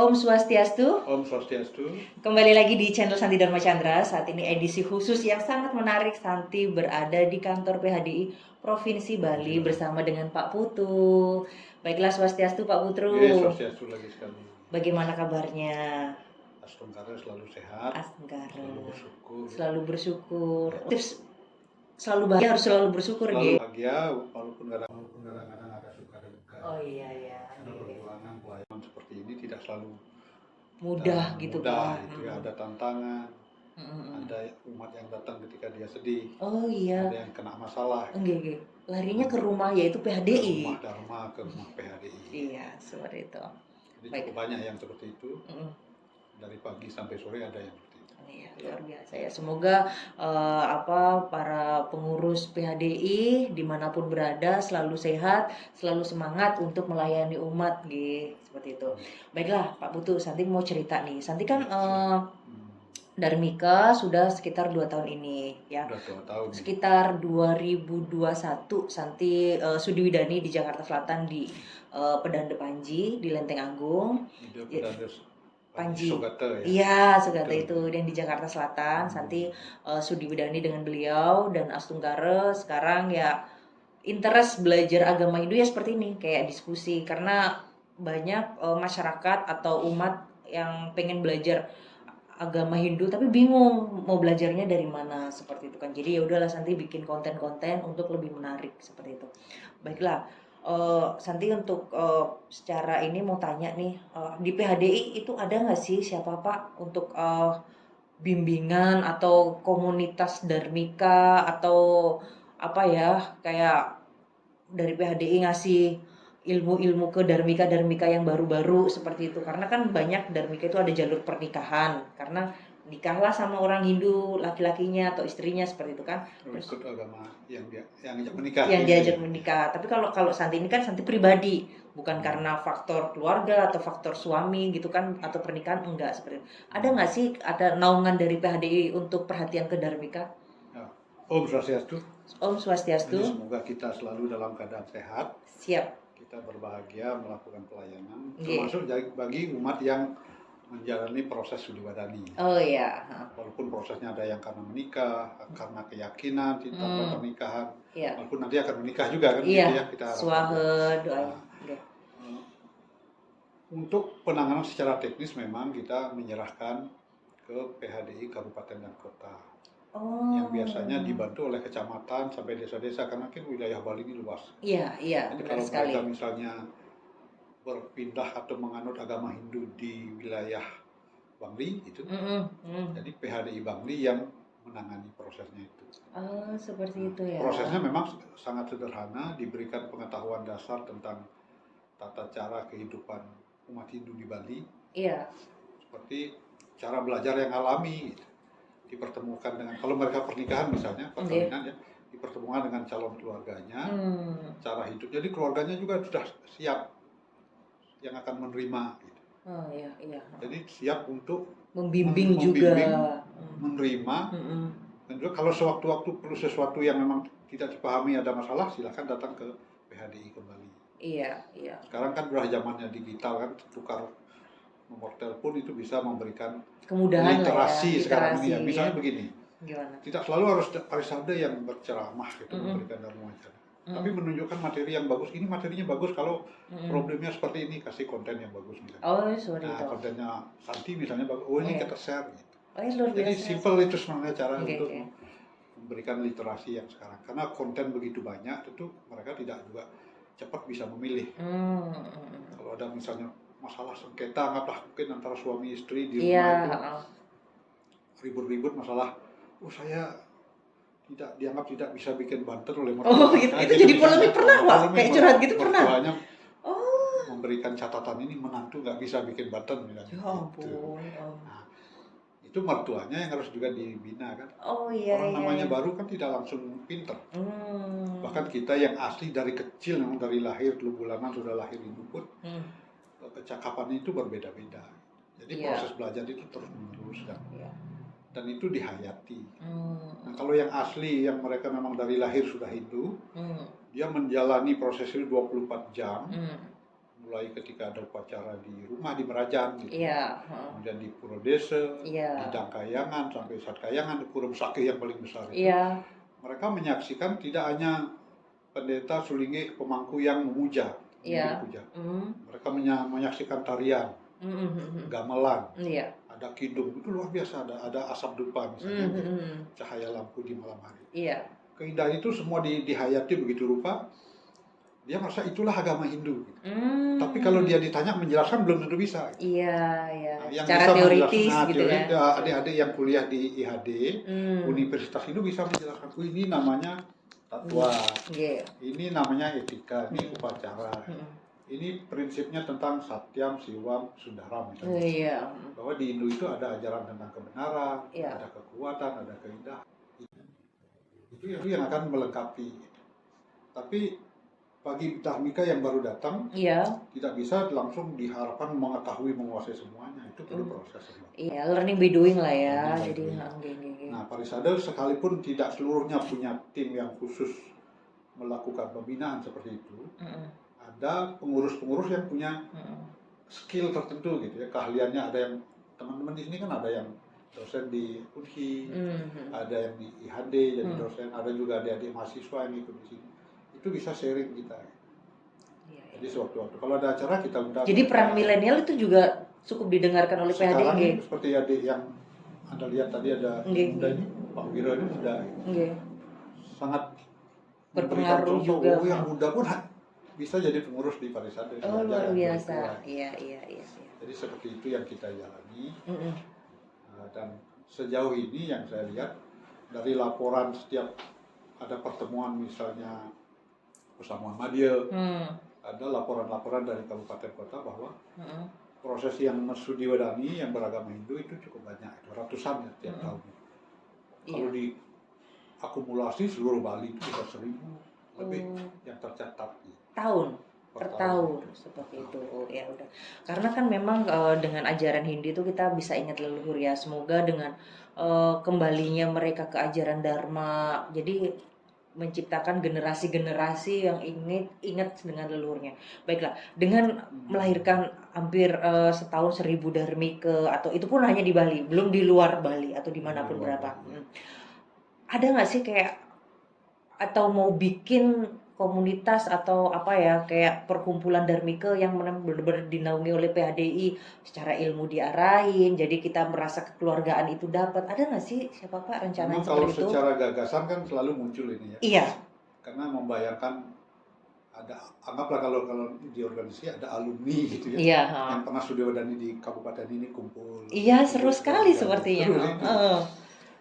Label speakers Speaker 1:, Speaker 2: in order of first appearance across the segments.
Speaker 1: Om Swastiastu.
Speaker 2: Om Swastiastu.
Speaker 1: Kembali lagi di channel Santi Dharma Chandra. Saat ini edisi khusus yang sangat menarik. Santi berada di kantor PHDI Provinsi Bali bersama dengan Pak Putu. Baiklah, Swastiastu Pak Putu.
Speaker 2: Swastiastu lagi sekali.
Speaker 1: Bagaimana kabarnya?
Speaker 2: Astungkara selalu sehat.
Speaker 1: Astungkara.
Speaker 2: Selalu bersyukur.
Speaker 1: Selalu bersyukur. Tips selalu bahagia, harus selalu bersyukur.
Speaker 2: Selalu bahagia walaupun kadang-kadang ada suka dan duka.
Speaker 1: Oh iya.
Speaker 2: Karena perjuangan pelayanan seperti ini tidak selalu
Speaker 1: mudah gitu
Speaker 2: mudah,
Speaker 1: Pak.
Speaker 2: gitu ya. Ada tantangan. Ada umat yang datang ketika dia sedih.
Speaker 1: Oh iya.
Speaker 2: Ada yang kena masalah.
Speaker 1: Enggak. Larinya ke rumah, yaitu PHDI.
Speaker 2: Ke rumah Dharma, ke rumah PHDI.
Speaker 1: Iya, seperti itu.
Speaker 2: Jadi cukup banyak yang seperti itu. Dari pagi sampai sore ada yang seperti itu.
Speaker 1: Iya, luar biasa ya. Semoga para pengurus PHDI dimanapun berada selalu sehat, selalu semangat untuk melayani umat, seperti itu. Baiklah, Pak Putu, Santi mau cerita nih. Santi kan Dharmika sudah sekitar 2 tahun ini ya.
Speaker 2: Sudah 2 tahun.
Speaker 1: Sekitar 2021 Santi Sudiwidani di Jakarta Selatan di Pedanda Panji di Lenteng Agung. Panji.
Speaker 2: Sogata ya.
Speaker 1: Iya, Sogata itu. Dan di Jakarta Selatan Santi Sudiwidani dengan beliau dan Astunggara sekarang ya interest belajar agama Hindu ya seperti ini, kayak diskusi karena banyak masyarakat atau umat yang pengen belajar agama Hindu tapi bingung mau belajarnya dari mana seperti itu kan. Jadi ya udahlah Santi bikin konten-konten untuk lebih menarik seperti itu. Baiklah, Santi untuk secara ini mau tanya nih, di PHDI itu ada nggak sih siapa Pak untuk bimbingan atau komunitas Dharmika atau apa ya, kayak dari PHDI ngasih ilmu-ilmu ke Dharmika yang baru-baru seperti itu, karena kan banyak Dharmika itu ada jalur pernikahan karena nikahlah sama orang Hindu laki-lakinya atau istrinya seperti itu kan.
Speaker 2: Terus ikut agama yang diajak menikah.
Speaker 1: Yang diajak menikah. Tapi kalau Santi ini kan Santi pribadi, bukan karena faktor keluarga atau faktor suami gitu kan atau pernikahan, enggak seperti itu. Ada nggak sih ada naungan dari PHDI untuk perhatian ke Dharmika?
Speaker 2: Om Swastiastu.
Speaker 1: Om Swastiastu.
Speaker 2: Semoga kita selalu dalam keadaan sehat.
Speaker 1: Siap.
Speaker 2: Kita berbahagia melakukan pelayanan, termasuk bagi umat yang menjalani proses sudiwadani.
Speaker 1: Oh iya.
Speaker 2: Walaupun prosesnya ada yang karena menikah, karena keyakinan tanpa pernikahan, walaupun nanti akan menikah juga kan,
Speaker 1: iya.
Speaker 2: Gitu ya kita harapkan.
Speaker 1: Suahe doa.
Speaker 2: Untuk penanganan secara teknis memang kita menyerahkan ke PHDI kabupaten dan kota. Yang biasanya dibantu oleh kecamatan sampai desa-desa karena kan wilayah Bali ini luas.
Speaker 1: Iya.
Speaker 2: Jadi kalau mereka misalnya berpindah atau menganut agama Hindu di wilayah Bangli itu, jadi PHDI Bangli yang menangani prosesnya itu.
Speaker 1: Seperti itu ya.
Speaker 2: Prosesnya memang sangat sederhana, diberikan pengetahuan dasar tentang tata cara kehidupan umat Hindu di Bali.
Speaker 1: Iya.
Speaker 2: Seperti cara belajar yang alami, dipertemukan dengan, kalau mereka pernikahan misalnya, perkawinan ya, dipertemukan dengan calon keluarganya, cara hidup. Jadi keluarganya juga sudah siap yang akan menerima. Gitu.
Speaker 1: Iya.
Speaker 2: Jadi siap untuk
Speaker 1: membimbing juga,
Speaker 2: menerima. Dan juga kalau sewaktu-waktu perlu sesuatu yang memang tidak dipahami ada masalah, silakan datang ke PHDI kembali.
Speaker 1: Iya.
Speaker 2: Sekarang kan sudah zamannya digital kan, tukar nomor telepon itu bisa memberikan
Speaker 1: kemudahan
Speaker 2: literasi
Speaker 1: ya,
Speaker 2: sekarang ini ya. Misalnya begini,
Speaker 1: gimana?
Speaker 2: Tidak selalu harus ada yang berceramah gitu, memberikan dharma wacana. Tapi menunjukkan materi yang bagus. Ini materinya bagus kalau problemnya seperti ini, kasih konten yang bagus misalnya. Kontennya Santi misalnya bagus. Ini kita share gitu. Jadi simple itu sebenarnya cara untuk memberikan literasi yang sekarang. Karena konten begitu banyak, tentu mereka tidak juga cepat bisa memilih. Kalau ada misalnya masalah sengketa, anggaplah mungkin antara suami istri di rumah itu ribut-ribut masalah, saya dianggap tidak bisa bikin banter oleh mertua.
Speaker 1: Gitu. Itu jadi polemik pernah Pak? Kayak curhat gitu pernah?
Speaker 2: Mertuanya memberikan catatan ini, menantu nggak bisa bikin banter misalnya.
Speaker 1: Ya ampun.
Speaker 2: Nah, itu mertuanya yang harus juga dibina kan.
Speaker 1: Orang
Speaker 2: namanya baru kan tidak langsung pinter. Bahkan kita yang asli dari kecil, memang dari lahir 2 bulanan sudah lahir Hindu pun, kecakapannya itu berbeda-beda. Jadi proses belajar itu terus menerus dan itu dihayati. Nah, kalau yang asli, yang mereka memang dari lahir sudah Hindu, dia menjalani proses itu 24 jam, mulai ketika ada upacara di rumah di Merajan gitu.
Speaker 1: Iya.
Speaker 2: Kemudian di Puro Desa,
Speaker 1: Iya.
Speaker 2: di Dangkayangan sampai Satkayangan, di Puro Besaki yang paling besar itu.
Speaker 1: Iya.
Speaker 2: Mereka menyaksikan tidak hanya pendeta Sulinge pemangku yang memuja,
Speaker 1: Iya.
Speaker 2: dipuja. Mereka menyaksikan tarian, gamelan,
Speaker 1: Iya.
Speaker 2: ada kidung, itu luar biasa, ada asap dupa misalnya, cahaya lampu di malam hari.
Speaker 1: Iya.
Speaker 2: Keindahan itu semua dihayati begitu rupa. Dia merasa itulah agama Hindu. Tapi kalau dia ditanya menjelaskan belum tentu bisa.
Speaker 1: Iya, iya.
Speaker 2: Nah, yang
Speaker 1: secara
Speaker 2: bisa
Speaker 1: teoritis gitu
Speaker 2: teori,
Speaker 1: ya.
Speaker 2: Adik-adik yang kuliah di IHD, Universitas Hindu bisa menjelaskan, ini namanya tatwa, ini namanya etika, ini upacara. Ini prinsipnya tentang Satyam, Siwam, Sundaram misalnya.
Speaker 1: Iya.
Speaker 2: Bahwa di Hindu itu ada ajaran tentang kebenaran, ada kekuatan, ada keindahan. Itu yang akan melengkapi. Tapi bagi dharmika yang baru datang, tidak bisa langsung diharapkan mengetahui, menguasai semuanya. Itu perlu proses.
Speaker 1: Iya, learning by doing lah ya. Jadi,
Speaker 2: nah, Parisade sekalipun tidak seluruhnya punya tim yang khusus melakukan pembinaan seperti itu, ada pengurus-pengurus yang punya skill tertentu gitu ya, keahliannya. Ada yang teman-teman di sini kan ada yang dosen di UNHI, ada yang di IHD jadi dosen, ada juga adik-adik mahasiswa yang ikut di sini. Itu bisa sharing kita. Jadi sewaktu-waktu kalau ada acara kita undang.
Speaker 1: Jadi peran milenial itu juga cukup didengarkan oleh PHD.
Speaker 2: Sekarang seperti adik yang Anda lihat tadi ada muda ini, Pak Wiro ini muda. Sangat
Speaker 1: berpengaruh juga.
Speaker 2: Yang muda pun bisa jadi pengurus di Parisade.
Speaker 1: Oh, luar biasa. Iya.
Speaker 2: Jadi seperti itu yang kita jalani. Dan sejauh ini yang saya lihat dari laporan setiap ada pertemuan misalnya Pusat Muhammadiyah, ada laporan-laporan dari kabupaten kota bahwa prosesi yang Sudiwadani yang beragama Hindu itu cukup banyak, ratusan ya tiap tahun. Kalau diakumulasi seluruh Bali itu sudah 1.000 lebih yang tercatat.
Speaker 1: Tahun per tahun seperti itu. Ya udah. Karena kan memang dengan ajaran Hindu itu kita bisa ingat leluhur ya. Semoga dengan kembalinya mereka ke ajaran Dharma, jadi menciptakan generasi-generasi yang ingat dengan leluhurnya. Baiklah, dengan melahirkan hampir setahun 1.000 dharmika, atau itu pun hanya di Bali, belum di luar Bali atau dimanapun berapa. Ada nggak sih kayak atau mau bikin komunitas atau apa ya, kayak perkumpulan dharmika yang benar-benar dinaungi oleh PHDI, secara ilmu diarahin, jadi kita merasa kekeluargaan itu dapat. Ada nggak sih siapa Pak rencana
Speaker 2: seperti itu? Kalau secara gagasan kan selalu muncul ini ya.
Speaker 1: Iya.
Speaker 2: Karena membayangkan ada, anggaplah kalau di organisasi ada alumni gitu ya.
Speaker 1: Iya.
Speaker 2: Yang pernah Sudiwadani di kabupaten ini kumpul.
Speaker 1: Iya, seru sekali sepertinya.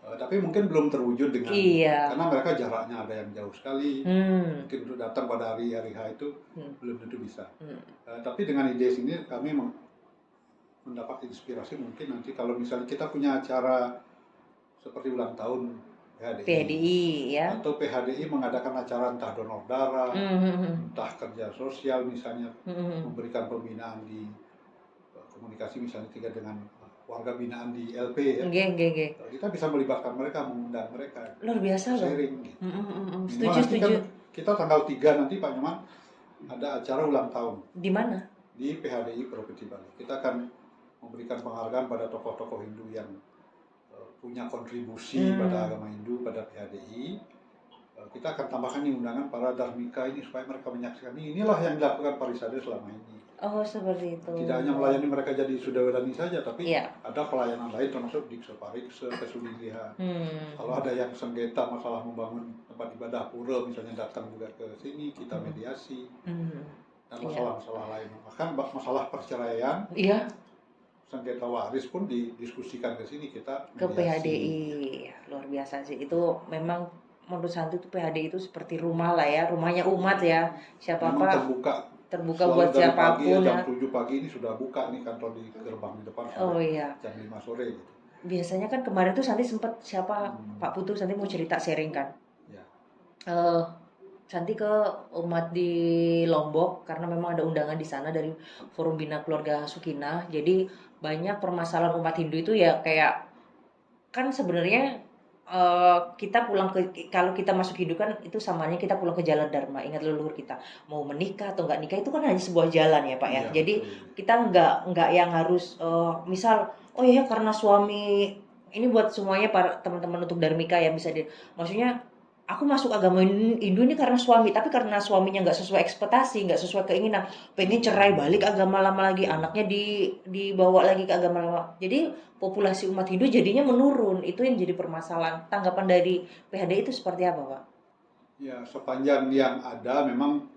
Speaker 2: Tapi mungkin belum terwujud dengan karena mereka jaraknya ada yang jauh sekali. Mungkin untuk datang pada hari H itu belum tentu bisa. Tapi dengan ide sini kami mendapat inspirasi, mungkin nanti kalau misalnya kita punya acara seperti ulang tahun PHDI
Speaker 1: ya,
Speaker 2: atau PHDI mengadakan acara entah donor darah, entah kerja sosial misalnya, memberikan pembinaan di komunikasi misalnya dengan warga binaan di LP ya. Kita bisa melibatkan mereka, mengundang mereka.
Speaker 1: Luar biasa loh.
Speaker 2: Sharing.
Speaker 1: Setuju.
Speaker 2: Kan kita tanggal 3 nanti Pak Nyoman ada acara ulang tahun.
Speaker 1: Di mana?
Speaker 2: Di PHDI Provinsi Bali. Kita akan memberikan penghargaan pada tokoh-tokoh Hindu yang punya kontribusi pada agama Hindu, pada PHDI. Kita akan tambahkan nih undangan para dharmika ini supaya mereka menyaksikan inilah yang dilakukan Parisade selama ini.
Speaker 1: Oh, seperti itu.
Speaker 2: Tidak hanya melayani mereka jadi Sudiwadani saja, tapi ada pelayanan lain termasuk Diksa Pariksa, Kesulihan. Kalau ada yang sengketa masalah membangun tempat ibadah pura misalnya, datang juga ke sini, kita mediasi. Dan masalah-masalah lain. Bahkan masalah perceraian. Sengketa waris pun didiskusikan ke sini, kita mediasi.
Speaker 1: Ke PHDI. Luar biasa sih. Itu memang menurut Santi itu PHDI itu seperti rumah lah ya, rumahnya umat ya. Siapa apa terbuka buat siapapun
Speaker 2: ya. Jam 7 pagi ini sudah buka nih kantor di gerbang di depan. Jam 5 sore gitu.
Speaker 1: Biasanya kan kemarin tuh Santi sempat Pak Putu, Santi mau cerita sharing kan. Santi ke umat di Lombok karena memang ada undangan di sana dari Forum Bina Keluarga Sukinah. Jadi banyak permasalahan umat Hindu itu ya kayak kan sebenarnya kita pulang kalau kita masuk kehidupan itu samanya kita pulang ke jalan dharma. Ingat leluhur kita, mau menikah atau nggak nikah itu kan hanya sebuah jalan ya Pak ya. Jadi kita nggak yang harus misal oh ya karena suami ini buat semuanya para teman-teman untuk dharmika ya bisa maksudnya aku masuk agama Hindu ini karena suami, tapi karena suaminya nggak sesuai ekspektasi, nggak sesuai keinginan, pengen cerai balik agama lama lagi, anaknya dibawa lagi ke agama lama. Jadi populasi umat Hindu jadinya menurun. Itu yang jadi permasalahan. Tanggapan dari PHD itu seperti apa, Pak?
Speaker 2: Ya, sepanjang yang ada memang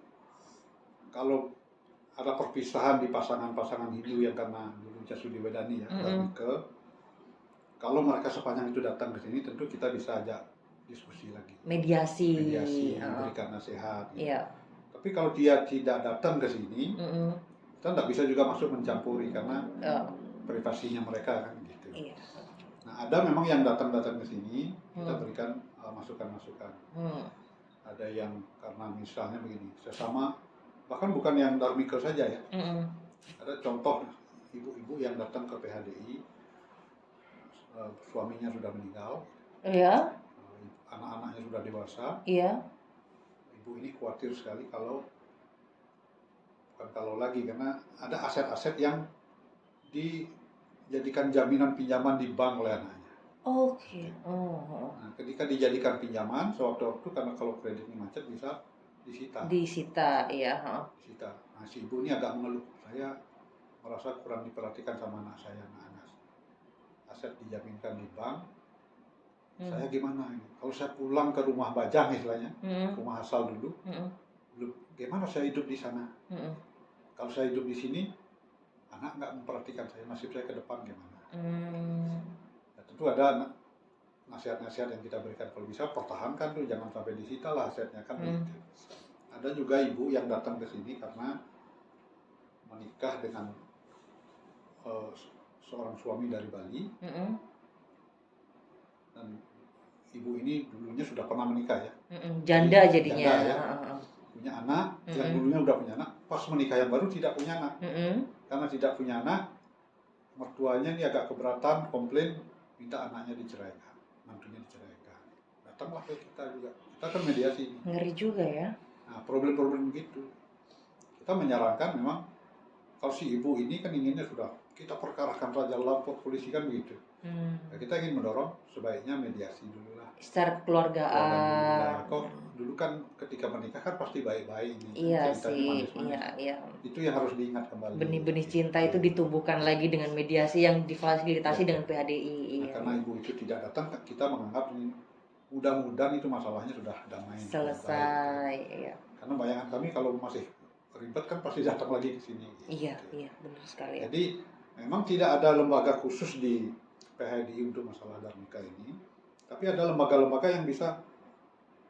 Speaker 2: kalau ada perpisahan di pasangan-pasangan Hindu yang karena dulunya Sudi Wedani ya, kalau mereka sepanjang itu datang ke sini tentu kita bisa ajak diskusi lagi. Mediasi, memberikan nasihat. Gitu. Iya. Tapi kalau dia tidak datang ke sini, kita tidak bisa juga masuk mencampuri karena privasinya mereka kan gitu. Iya. Nah ada memang yang datang ke sini, kita berikan masukan-masukan. Ada yang karena misalnya begini, sesama bahkan bukan yang dharmika saja ya. Ada contoh ibu-ibu yang datang ke PHDI, suaminya sudah meninggal. Iya. Anak-anaknya sudah dewasa. Iya. Ibu ini khawatir sekali bukan kalau lagi karena ada aset-aset yang dijadikan jaminan pinjaman di bank oleh anaknya. Oke. Nah, ketika dijadikan pinjaman, sewaktu-waktu karena kalau kreditnya macet bisa disita. Disita, iya. Disita. Nah, si ibu ini agak mengeluh. Saya merasa kurang diperhatikan sama anak saya. Aset dijaminkan di bank. Saya gimana ini? Kalau saya pulang ke rumah bajang istilahnya, rumah asal dulu, gimana saya hidup di sana? Kalau saya hidup di sini, anak nggak memperhatikan saya, nasib saya ke depan gimana? Ya, tentu ada nasihat-nasihat yang kita berikan, kalau bisa pertahankan tuh, jangan sampai disita lah asetnya kan. Ada juga ibu yang datang ke sini karena menikah dengan seorang suami dari Bali. Dan ibu ini dulunya sudah pernah menikah ya. Janda jadinya. Janda, ya. Punya anak, yang dulunya udah punya anak, pas menikah yang baru tidak punya anak. Karena tidak punya anak, mertuanya ini agak keberatan, komplain, minta anaknya diceraikan, mantunya diceraikan. Datanglah ke kita juga, kita kan mediasi. Ngeri juga ya. Nah, problem-problem begitu. Kita menyarankan memang, kalau si ibu ini kan inginnya sudah, kita perkarakan saja lapor polisi kan begitu. Nah, kita ingin mendorong sebaiknya mediasi dulu lah. Secara keluargaan. Kok dulu kan ketika menikah kan pasti baik-baik ini. Iya sih, iya. Itu yang harus diingat kembali. Benih-benih cinta itu ditumbuhkan lagi dengan mediasi yang difasilitasi dengan PHDI. Nah, karena ibu itu tidak datang, kita menganggap ini mudah-mudahan itu masalahnya sudah damai. Selesai, iya. Karena bayangan kami kalau masih ribet kan pasti datang lagi ke sini. Iya, benar sekali. Jadi memang tidak ada lembaga khusus di PHDI untuk masalah dharmika ini, tapi ada lembaga-lembaga yang bisa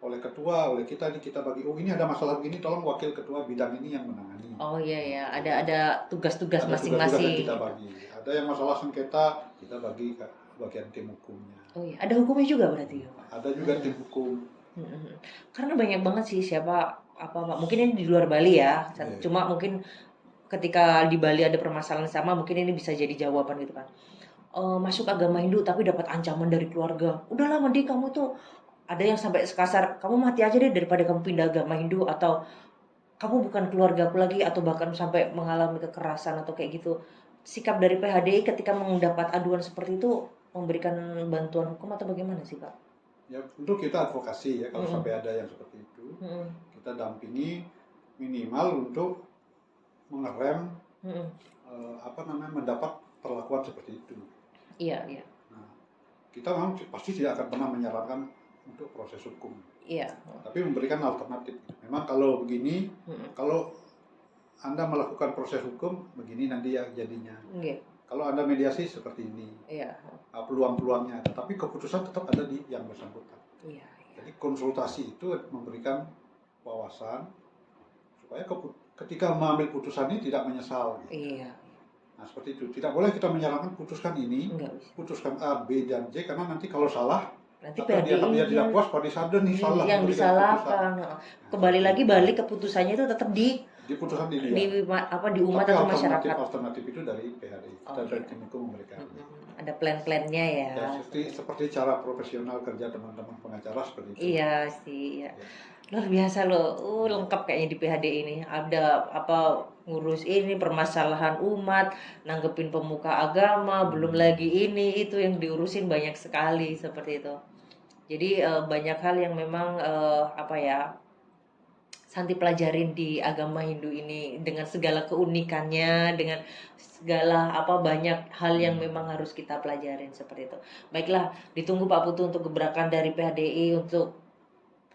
Speaker 2: oleh ketua, oleh kita bagi, oh ini ada masalah begini, tolong wakil ketua bidang ini yang menangani. Oh iya, ada tugas-tugas masing-masing. Kita bagi. Ada yang masalah sengketa, kita bagi ke bagian tim hukumnya. Oh iya, ada hukumnya juga berarti. Ada juga tim hukum. Karena banyak banget sih mungkin ini di luar Bali ya, cuma mungkin ketika di Bali ada permasalahan sama, mungkin ini bisa jadi jawaban gitu kan. Masuk agama Hindu tapi dapat ancaman dari keluarga. Udahlah Mandi, kamu tuh ada yang sampai sekasar kamu mati aja deh daripada kamu pindah agama Hindu, atau kamu bukan keluarga aku lagi, atau bahkan sampai mengalami kekerasan atau kayak gitu. Sikap dari PHDI ketika mendapat aduan seperti itu, memberikan bantuan hukum atau bagaimana sih Pak? Ya untuk kita advokasi ya kalau sampai ada yang seperti itu, kita dampingi minimal untuk mengerem mendapat perlakuan seperti itu. Iya. Nah, kita memang pasti tidak akan pernah menyarankan untuk proses hukum. Iya. Tapi memberikan alternatif. Memang kalau begini, kalau Anda melakukan proses hukum, begini nanti ya jadinya. Iya. Kalau Anda mediasi seperti ini. Iya. Peluang-peluangnya, tapi keputusan tetap ada di yang bersangkutan. Iya. Jadi konsultasi itu memberikan wawasan supaya ketika mengambil putusan ini tidak menyesal. Gitu. Iya. Nah seperti itu, tidak boleh kita menyarankan putuskan ini, putuskan A, B, dan C, karena nanti kalau salah, nanti dia tidak puas pada sadar nih salah. Yang disalahkan. Kembali lagi balik keputusannya itu tetap di putusan di umat atau masyarakat. Alternatif itu dari PHDI, kita dari tim hukum memberikan.
Speaker 1: ada plan-plannya ya.
Speaker 2: Ya, seperti cara profesional kerja teman-teman pengacara seperti itu.
Speaker 1: Iya sih, ya. Luar biasa loh, lengkap kayaknya di PHD ini. Ada apa ngurus ini permasalahan umat, nanggepin pemuka agama, belum lagi ini itu yang diurusin banyak sekali seperti itu. Jadi banyak hal yang memang apa ya Santi pelajarin di agama Hindu ini dengan segala keunikannya, dengan segala apa banyak hal yang memang harus kita pelajarin seperti itu. Baiklah, ditunggu Pak Putu untuk gebrakan dari PHDI untuk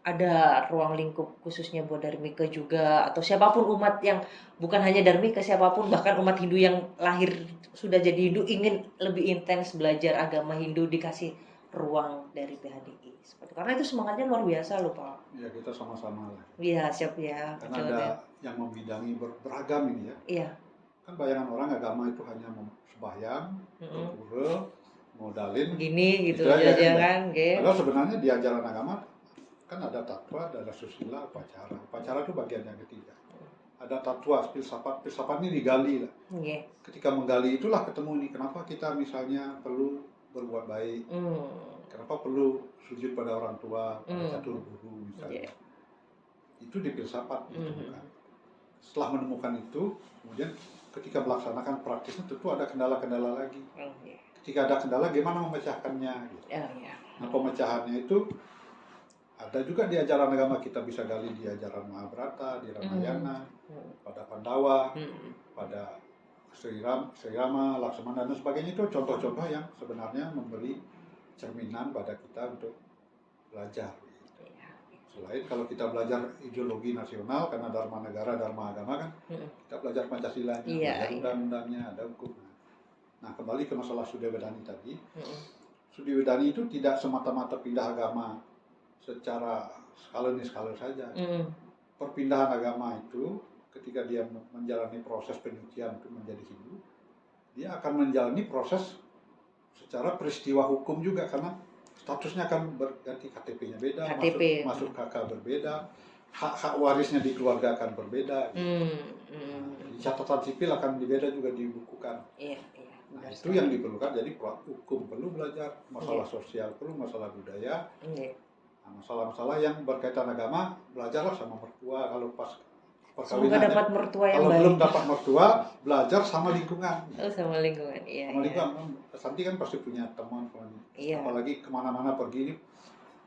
Speaker 1: ada ruang lingkup khususnya buat Dharmika juga atau siapapun umat yang bukan hanya Dharmika, siapapun bahkan umat Hindu yang lahir sudah jadi Hindu ingin lebih intens belajar agama Hindu dikasih ruang dari PHDI seperti karena itu semangatnya luar biasa loh Pak.
Speaker 2: Ya kita sama-sama lah.
Speaker 1: Iya siap ya.
Speaker 2: Karena ada yang membidangi beragam ini ya.
Speaker 1: Iya.
Speaker 2: Kan bayangan orang agama itu hanya sembahyang, berpura, modalin.
Speaker 1: Gini gitu aja kan.
Speaker 2: Padahal sebenarnya di ajaran agama kan ada tatwa, ada susila, upacara. Upacara itu bagian yang ketiga. Ada tatwa, filsafat. Filsafat ini digali lah. Ketika menggali itulah ketemu nih kenapa kita misalnya perlu berbuat baik. Kenapa perlu sujud pada orang tua, pada catur guru misalnya. Itu di filsafat ditemukan. Setelah menemukan itu, kemudian ketika melaksanakan praktisnya tentu ada kendala-kendala lagi. Ketika ada kendala, gimana memecahkannya? Gitu. Nah pemecahannya itu ada juga di ajaran agama kita bisa gali di ajaran Mahabharata, di Ramayana, pada Pandawa, pada Sri Rama, Laksamana dan sebagainya itu contoh-contoh yang sebenarnya memberi cerminan pada kita untuk belajar. Selain kalau kita belajar ideologi nasional karena Dharma negara, Dharma agama kan, kita belajar Pancasilanya, belajar undang-undangnya, ada hukum. Nah kembali ke masalah Sudi Wedani tadi, Sudi Wedani itu tidak semata-mata pindah agama secara skala saja. Perpindahan agama itu ketika dia menjalani proses penyucian untuk menjadi Hindu, dia akan menjalani proses secara peristiwa hukum juga karena statusnya akan berganti, KTP-nya beda, masuk KK berbeda, hak warisnya di keluarga akan berbeda. Di catatan sipil akan berbeda juga dibukukan. Nah, itu yang diperlukan, jadi hukum perlu belajar, masalah sosial perlu, masalah budaya. Nah, masalah-masalah yang berkaitan agama belajarlah sama mertua kalau pas perkawinan.
Speaker 1: Dapat mertua yang
Speaker 2: kalau
Speaker 1: baik.
Speaker 2: Belum dapat mertua, belajar sama lingkungan.
Speaker 1: Sama lingkungan, iya.
Speaker 2: Sama lingkungan, Santi kan pasti punya teman, apalagi kemana-mana pergi ini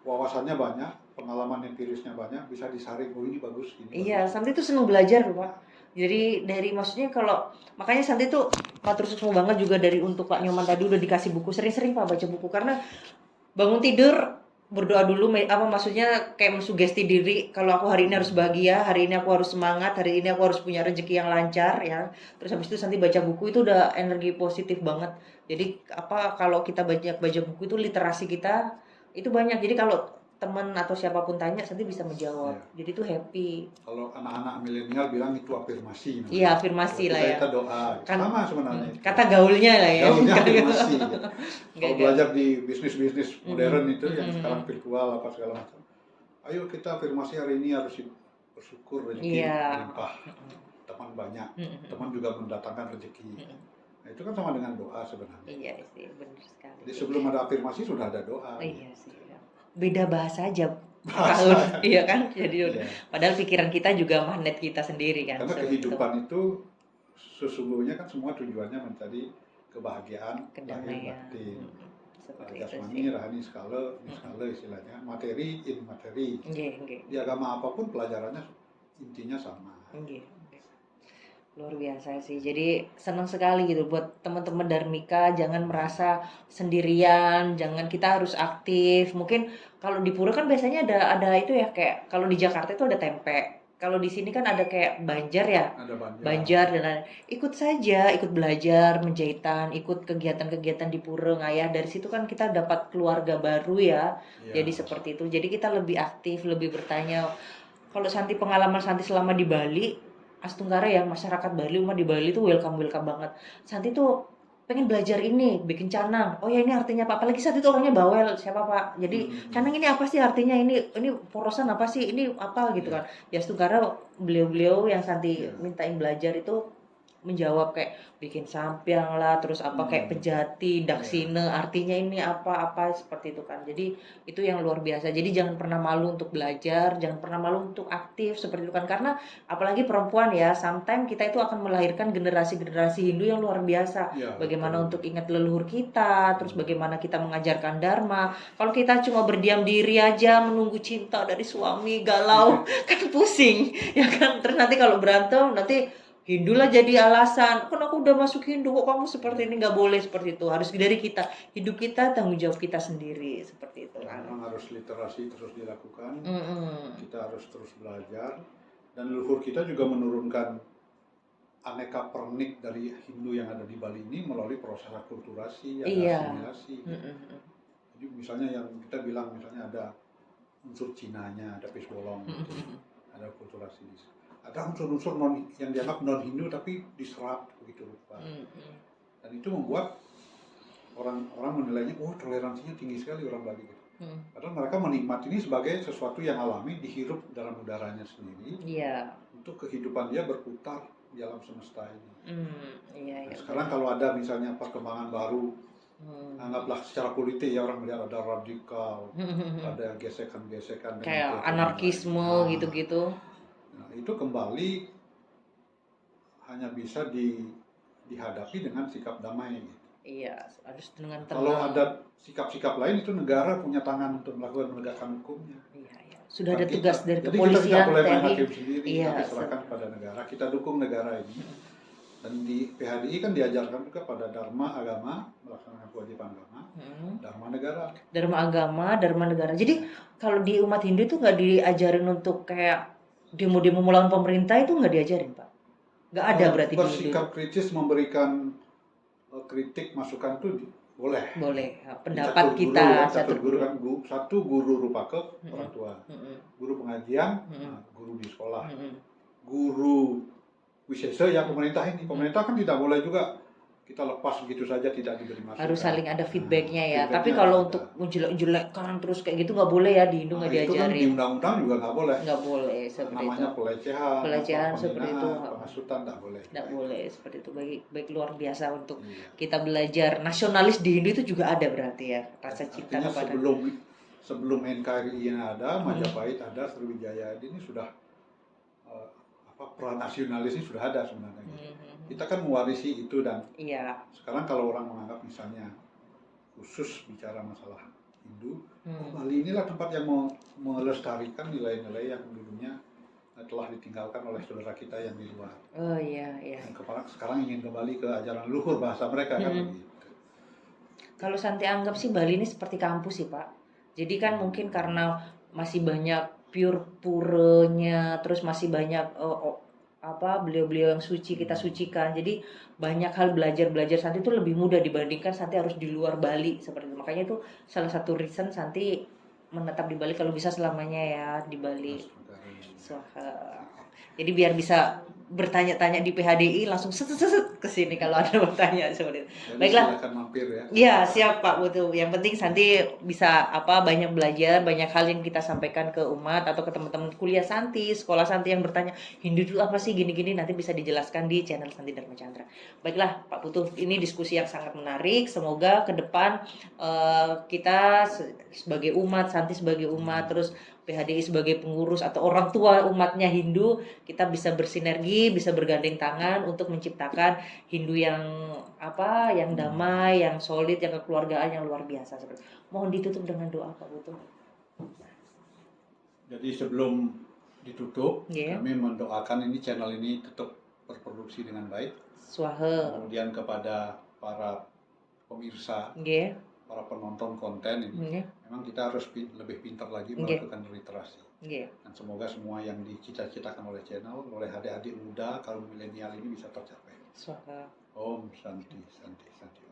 Speaker 2: wawasannya banyak, pengalaman empirisnya banyak, bisa disaring, oh ini bagus, ini
Speaker 1: bagus. Santi tuh seneng belajar loh Pak. Jadi dari maksudnya kalau makanya Santi tuh matur suwun banget juga dari untuk Pak Nyoman tadi udah dikasih buku, sering-sering Pak baca buku karena bangun tidur berdoa dulu maksudnya kayak mensugesti diri kalau aku hari ini harus bahagia, hari ini aku harus semangat, hari ini aku harus punya rezeki yang lancar ya. Terus habis itu nanti baca buku itu udah energi positif banget. Jadi kalau kita banyak baca buku itu literasi kita itu banyak. Jadi kalau teman atau siapapun tanya nanti bisa menjawab. Jadi itu happy.
Speaker 2: Kalau anak-anak milenial bilang itu afirmasi.
Speaker 1: Iya, afirmasi lah ya.
Speaker 2: Kita doa. Sama sebenarnya.
Speaker 1: Kata gaulnya lah ya.
Speaker 2: Gaulnya afirmasi. Kalau belajar di bisnis-bisnis modern itu yang sekarang virtual apa segala macam. Ayo kita afirmasi hari ini harus bersyukur rezeki melimpah. Teman banyak. Teman juga mendatangkan rezeki. Nah, itu kan sama dengan doa sebenarnya.
Speaker 1: Iya sih, benar sekali.
Speaker 2: Jadi sebelum ada afirmasi sudah ada doa.
Speaker 1: Iya sih. Beda bahasa aja iya kan jadi padahal pikiran kita juga magnet kita sendiri kan
Speaker 2: karena kehidupan itu sesungguhnya kan semua tujuannya mencari kebahagiaan lahir batin jasmani rohani skala istilahnya materi in materi di agama apapun pelajarannya intinya sama.
Speaker 1: Luar biasa sih, jadi senang sekali gitu buat teman-teman Dharmika, jangan merasa sendirian, kita harus aktif. Mungkin kalau di Pura kan biasanya ada itu ya, kayak kalau di Jakarta itu ada tempe, kalau di sini kan ada kayak banjar ya,
Speaker 2: ada
Speaker 1: banjar dan ikut saja, ikut belajar menjahitan, ikut kegiatan-kegiatan di Pura Ngayah, dari situ kan kita dapat keluarga baru ya. Jadi seperti itu, jadi kita lebih aktif, lebih bertanya. Kalau Santi pengalaman Santi selama di Bali Astunggara ya, masyarakat Bali, umat di Bali tuh welcome banget. Santi tuh pengen belajar ini, bikin canang. Oh ya ini artinya apa? Apalagi saat itu orangnya bawel, siapa Pak? Jadi canang ini apa sih artinya? Ini porosan apa sih? Ini apa gitu kan? Ya Astunggara beliau-beliau yang Santi mintain belajar itu menjawab kayak bikin sampiang lah, terus apa kayak pejati, daksine, artinya ini apa seperti itu kan. Jadi itu yang luar biasa. Jadi jangan pernah malu untuk belajar, jangan pernah malu untuk aktif seperti itu kan. Karena apalagi perempuan ya, sometimes kita itu akan melahirkan generasi-generasi Hindu yang luar biasa. Bagaimana untuk ingat leluhur kita, terus bagaimana kita mengajarkan dharma. Kalau kita cuma berdiam diri aja menunggu cinta dari suami, galau, kan pusing, ya kan. Terus nanti kalau berantem nanti Hindu lah jadi alasan, kan aku udah masuk Hindu kok kamu seperti ini, nggak boleh seperti itu, harus dari kita, hidup kita tanggung jawab kita sendiri seperti itu kan.
Speaker 2: Memang harus literasi terus dilakukan, kita harus terus belajar, dan leluhur kita juga menurunkan aneka pernik dari Hindu yang ada di Bali ini melalui proses akulturasi, ada asimilasi. Jadi misalnya yang kita bilang misalnya ada unsur Cinanya, ada pisbolong, ada akulturasi di situ. Ada unsur-unsur yang dianggap non Hindu tapi diserap begitu rupa. Dan itu membuat orang-orang menilainya, oh toleransinya tinggi sekali orang Bali. Padahal mereka menikmati ini sebagai sesuatu yang alami, dihirup dalam udaranya sendiri. Untuk kehidupan dia berputar di alam semesta ini. Nah, sekarang kalau ada misalnya perkembangan baru, anggaplah secara politik ya, orang melihat ada radikal, ada gesekan-gesekan
Speaker 1: kayak anarkisme gitu-gitu.
Speaker 2: Nah, itu kembali hanya bisa dihadapi dengan sikap damai.
Speaker 1: Iya, harus dengan tenang.
Speaker 2: Kalau ada sikap-sikap lain, itu negara punya tangan untuk melakukan menegakkan hukumnya.
Speaker 1: Iya. Sudah ada tugas dari
Speaker 2: jadi
Speaker 1: kepolisian,
Speaker 2: kita boleh main hakim sendiri, tapi serahkan
Speaker 1: serahkan
Speaker 2: kepada negara. Kita dukung negara ini. Dan di PHDI kan diajarkan juga pada dharma agama, melaksanakan kewajiban agama, dharma negara.
Speaker 1: Dharma agama, dharma negara. Jadi kalau di umat Hindu itu nggak diajarin untuk kayak demo-demo melawan pemerintah, itu nggak diajarin, Pak? Nggak ada berarti di Hindu.
Speaker 2: Bersikap kritis, memberikan kritik, masukan itu boleh.
Speaker 1: Boleh. Pendapat kita.
Speaker 2: Satu guru rupake, orang tua. Guru pengajian, guru di sekolah. Guru wisesa yang pemerintah ini. Pemerintah kan tidak boleh juga kita lepas begitu saja, tidak diberi masukan.
Speaker 1: Harus saling ada feedbacknya ya. Tapi kalau untuk menjelek-jelekkan terus kayak gitu nggak boleh ya, di Hindu nggak diajarin.
Speaker 2: Itu kan di undang-undang juga nggak boleh.
Speaker 1: Nggak boleh seperti
Speaker 2: namanya
Speaker 1: itu.
Speaker 2: Pelecehan
Speaker 1: seperti itu.
Speaker 2: Penghasutan nggak boleh.
Speaker 1: Nggak boleh seperti itu. Baik luar biasa untuk kita belajar. Nasionalis di Hindu itu juga ada berarti ya, rasa cinta kepada.
Speaker 2: Sebelum NKRI yang ada, Majapahit ada, Sriwijaya ini sudah pranasionalis ini sudah ada sebenarnya. Kita kan mewarisi itu, dan sekarang kalau orang menganggap misalnya khusus bicara masalah Hindu, Bali inilah tempat yang melestarikan nilai-nilai yang dulunya telah ditinggalkan oleh saudara kita yang di luar. Dan sekarang ingin kembali ke ajaran luhur bahasa mereka kan begitu.
Speaker 1: Kalau Santi anggap sih Bali ini seperti kampus sih, Pak. Jadi kan mungkin karena masih banyak purenya, terus masih banyak beliau-beliau yang suci kita sucikan. Jadi banyak hal belajar Santi itu lebih mudah dibandingkan Santi harus di luar Bali seperti itu. Makanya itu salah satu reason Santi menetap di Bali, kalau bisa selamanya ya di Bali. Jadi biar bisa bertanya-tanya di PHDI langsung set ke sini kalau ada bertanya seperti itu.
Speaker 2: Baiklah. Silakan mampir ya.
Speaker 1: Iya, siap Pak Putu. Yang penting Santi bisa banyak belajar, banyak hal yang kita sampaikan ke umat atau ke teman-teman kuliah Santi, sekolah Santi yang bertanya, Hindu itu apa sih gini-gini, nanti bisa dijelaskan di channel Santi Dharma Chandra. Baiklah Pak Putu, ini diskusi yang sangat menarik. Semoga ke depan kita sebagai umat, Santi sebagai umat, terus PHDI sebagai pengurus atau orang tua umatnya Hindu, kita bisa bersinergi, bisa bergandeng tangan untuk menciptakan Hindu yang yang damai, yang solid, yang kekeluargaan yang luar biasa. Mohon ditutup dengan doa Pak Putu.
Speaker 2: Jadi sebelum ditutup, kami mendoakan ini channel ini tetap berproduksi dengan baik. Kemudian kepada para pemirsa, para penonton konten ini, memang kita harus lebih pintar lagi melakukan literasi. Dan semoga semua yang dicita-citakan oleh channel, oleh adik-adik muda, kaum milenial ini bisa tercapai. Om Santi, Santi, Santi.